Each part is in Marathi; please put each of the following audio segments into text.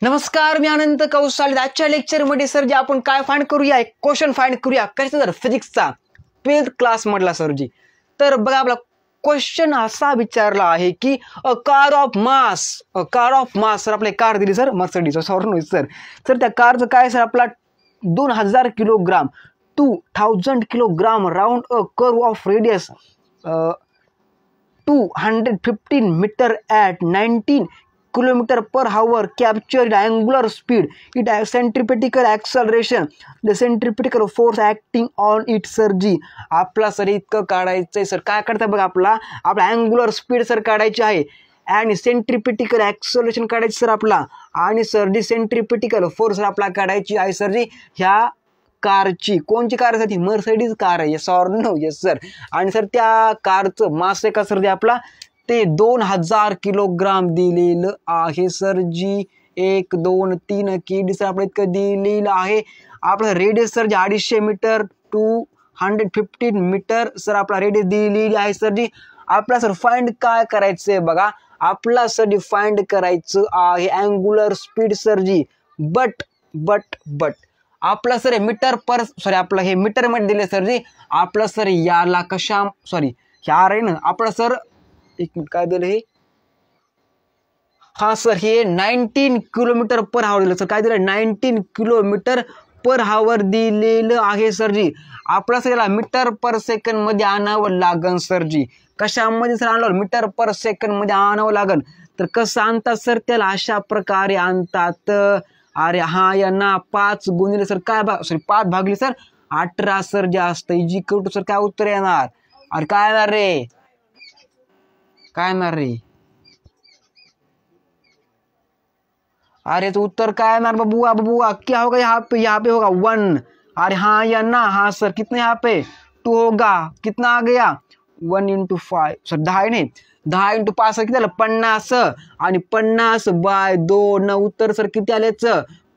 नमस्कार, मी अनंत कौसाल. आजच्या लेक्चरमध्ये सर जे आपण काय फाइंड करूया, एक क्वेश्चन फाइंड करूया. कशाचा? तर फिजिक्सचा 12th क्लास मधला सरजी. तर बघा, आपला क्वेश्चन असा विचारला आहे की a car of mass sir आपले कार दिली सर, मर्सिडीज सॉरी सर. तर त्या कारचं काय सर, आपला 2000 kilogram 2000 kilogram round a curve of radius 215 metre at 19 kilometer per hour captured angular speed. It has centripetal acceleration, the centripetal force acting on it sir ji. आपला सर इतकं काढायचंय सर. काय करता बघा, आपला अँग्युलर स्पीड सर काढायची आहे आणि सेंट्रिपिटिकल ॲक्सलरेशन काढायची सर आपला, आणि सर जी सेंट्रिपिटिकल फोर्स आपला काढायची आहे सर जी ह्या कारची. कोणची कार आहे ती? मर्सिडीज कार आहे. Yes or no? Yes sir. आणि सर त्या कारचं मास आहे का सर जे आपला ते 2000 किलोग्राम दिलेलं आहे सर जी. 1 2 3 केडी सर आपलं इतकं दिलेलं आहे. आपलं रेडियस सर जे 250 मीटर 215 मीटर सर आपला रेडियस दिलेली आहे सर जी. आपला सर फाइंड काय करायचंय बघा, आपला सर जी फाइंड करायचं आहे अँग्युलर स्पीड सर जी. बट आपला सर मीटर पर सॉरी आपलं हे मीटर मध्ये दिले सर जी. आपलं सर याला कशा सॉरी ह्या रे ना आपलं सर एक मिनिट काय दिलं हे, हा सर हे 19 किलोमीटर पर आवर दिलं सर. काय दिलं? 19 किलोमीटर पर आवर दिलेलं आहे सर जी. आपला सर याला मीटर पर सेकंड मध्ये आणावं लागन सर जी. कशामध्ये सर आणलं? मीटर पर सेकंड मध्ये आणावं लागन. तर कसं आणतात सर त्याला? अशा प्रकारे आणतात. अरे हा यांना 5 गुणिले सर काय सॉरी 5 भागले सर 18 सर जास्त इजी करू सर. काय उत्तर येणार? अरे काय येणार रे? काय येणार रे? अरे तो उत्तर काय येणार बबुआ? क्या होगा यहाँ पे होगा 1. अरे हाँ या ना? हाँ सर. कितना यहाँ पे 2 होगा. कितना आ गया 1 × 5 सर 10 आहे नाही 10 × 5 सर किती आलं 50. आणि 50/2 उत्तर सर किती आलेच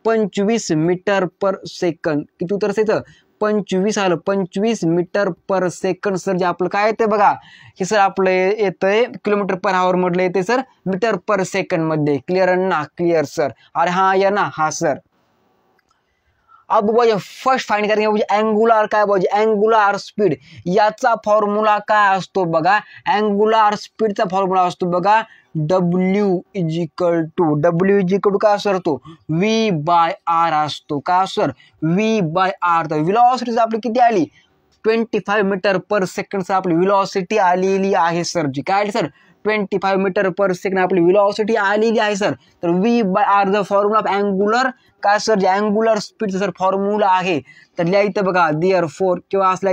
25 मीटर पर सेकंड. किती उत्तर असायचं? 25 आलं. 25 मीटर पर सेकंड सर जे आपलं काय येते बघा, हे सर आपलं येतंय किलोमीटर पर आवर मधलं येते सर मीटर पर सेकंड मध्ये. क्लिअर ना? Clear sir. अरे हा या ना? हा सर. अब बघा फर्स्ट फाइंड करेंगे म्हणजे अँग्युलर काय बघा, अँग्युलर स्पीड. याचा फॉर्म्युला काय असतो बघा, अँग्युलर स्पीडचा फॉर्म्युला असतो बघा W काय सर तो V/R असतो. का सर? V/R. तर व्हेलॉसिटी आपली किती आली 25 मीटर पर सेकंड आपली व्हेलॉसिटी आलेली आहे सर जी. काय आली सर? 25 मीटर पर सेकंड आपली व्हेलॉसिटी आलेली आहे सर. तर V/R the formula of angular काय सर जे अँग्युलर स्पीडचा सर फॉर्म्युला आहे. तर लिहायचं बघा देअरफॉर किंवा असला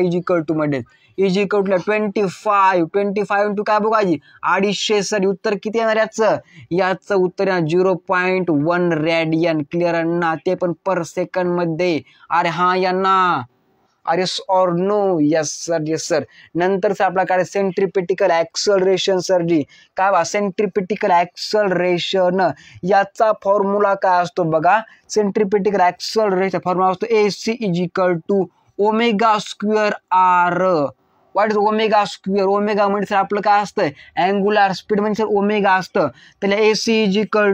मध्ये 25 इंटू काय बघा 250 सर. उत्तर किती येणार याचं उत्तर 0.1 रेडियन. क्लिअर ना? ते पण पर सेकंड मध्ये. अरे हा यांना अरे or no? Yes sir. Yes sir. नंतर सर आपला काय सेंट्रिपिटिकल ॲक्सलरेशन सर जी. काय बा सेंट्रिपिटिकल ॲक्सलरेशन याचा फॉर्म्युला काय असतो बघा, सेंट्रिपिटिकल ॲक्सलरेशन फॉर्म्युला असतो AC = ω²R. What is omega square? Omega म्हणजे सर आपलं काय असतं अँग्युलर स्पीड म्हणजे सर ओमेगा असतं. त्याला AC = काय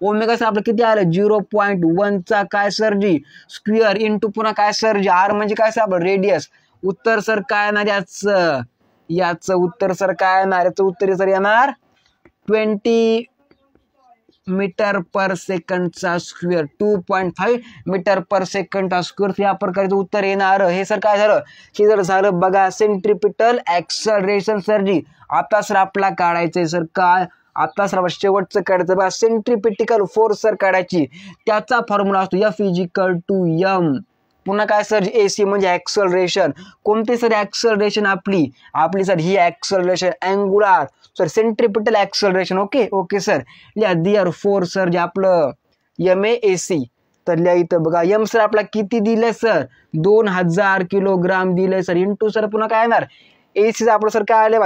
ओमेगा सर आपलं किती आलं 0.1 चा काय सर जी स्क्वेअर इंटू पुन्हा काय सर जी R म्हणजे काय सर आपलं रेडियस. उत्तर सर काय येणार याचं उत्तर सर काय येणार? याचं उत्तर सर येणार 20 मीटर पर सेकंडचा स्क्वेअर 2.5 मीटर पर सेकंडचा स्क्वेअर या प्रकारचं उत्तर येणार. हे सर काय झालं? हे जर झालं बघा सेंट्रिपिटल ॲक्सलरेशन सर जी. आता सर आपला काढायचंय सर काय, आता सर शेवटचं काढायचं बघा सेंट्रिपिटिकल फोर्स सर काढायची. त्याचा फॉर्म्युला असतो F = M. पुन्हा काय सर AC म्हणजे ॲक्सलरेशन. कोणते सर ॲक्सलरेशन आपली सर ही acceleration angular sir centripetal acceleration. Okay sir. लिहा देअरफॉर सर जे आपलं MAC. तर लिहा इथं बघा M सर आपला किती दिलंय सर 2000 किलोग्राम दिलंय सर इंटू सर पुन्हा काय येणार AC आपलं सर काय आलं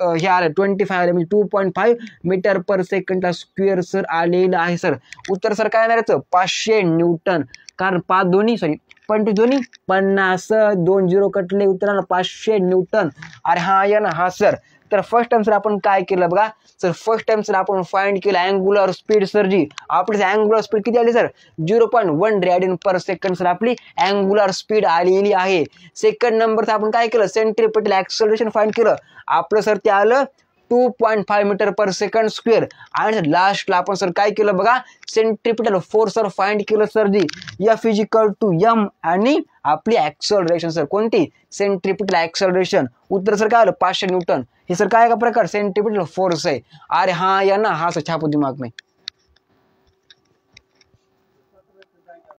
हे आलं 25 आले म्हणजे 2.5 मीटर पर सेकंडचा स्क्वेअर सर आलेलं आहे सर. उत्तर सर काय येणार 500 न्यूटन. कारण 5 दोन्ही 50 2 0 कटले उत्तराला 500 न्यूटन. अरे हा या ना? हा सर. तर फर्स्ट टाइम सर आपण काय केलं बघा सर, फर्स्ट टाइम सर आपण फाइंड केलं अँग्युलर स्पीड सर जी आपली अँग्युलर स्पीड किती आली सर 0.1 रेडियन पर सेकंड सर आपली अँग्युलर स्पीड आलेली आहे. सेकंड नंबरचं आपण काय केलं सेंट्रिपेटल ऍक्सलरेशन फाइंड केलं आपलं सर ते आलं 2.5 मीटर पर सेकंड स्क्वेअर. आणि लास्टला आपण सर काय केलं बघा सेंट्रिपिटल फोर्स सर फाइंड केलं सर जी F = m आणि आपली ऍक्सलरेशन सर कोणती सेंट्रिपिटल ऍक्सलरेशन. उत्तर सर काय आलं 500 न्यूटन. हे सर काय का प्रकार सेंट्रिपिटल फोर्स आहे. अरे हा या ना हा सर छापू दिमाग में.